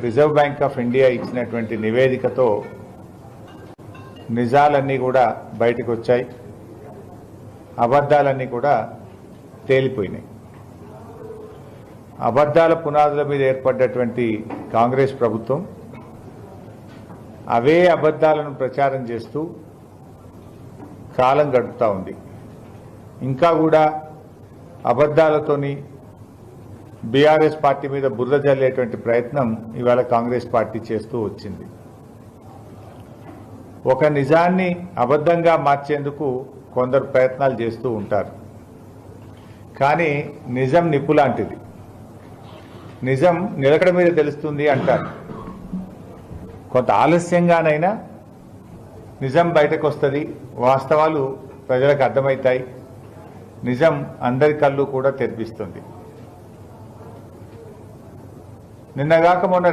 Reserve bank of India ఇచ్చినటువంటి నివేదికతో నిజాలన్నీ కూడా బయటకు వచ్చాయి, అబద్ధాలన్నీ కూడా తేలిపోయినాయి. అబద్ధాల పునాదుల మీద ఏర్పడ్డటువంటి కాంగ్రెస్ ప్రభుత్వం అవే అబద్ధాలను ప్రచారం చేస్తూ కాలం గడుపుతూ ఉంది. ఇంకా కూడా అబద్ధాలతోని బీఆర్ఎస్ పార్టీ మీద బురద జల్లేటువంటి ప్రయత్నం ఇవాళ కాంగ్రెస్ పార్టీ చేస్తూ వచ్చింది. ఒక నిజాన్ని అబద్ధంగా మార్చేందుకు కొందరు ప్రయత్నాలు చేస్తూ ఉంటారు. కానీ నిజం నిప్పు లాంటిది. నిజం నిలకడ మీద తెలుస్తుంది అంటారు. కొంత ఆలస్యంగానైనా నిజం బయటకు వస్తుంది, వాస్తవాలు ప్రజలకు అర్థమవుతాయి, నిజం అందరి కళ్ళు కూడా తెరిపిస్తుంది. నిన్నగాక మొన్న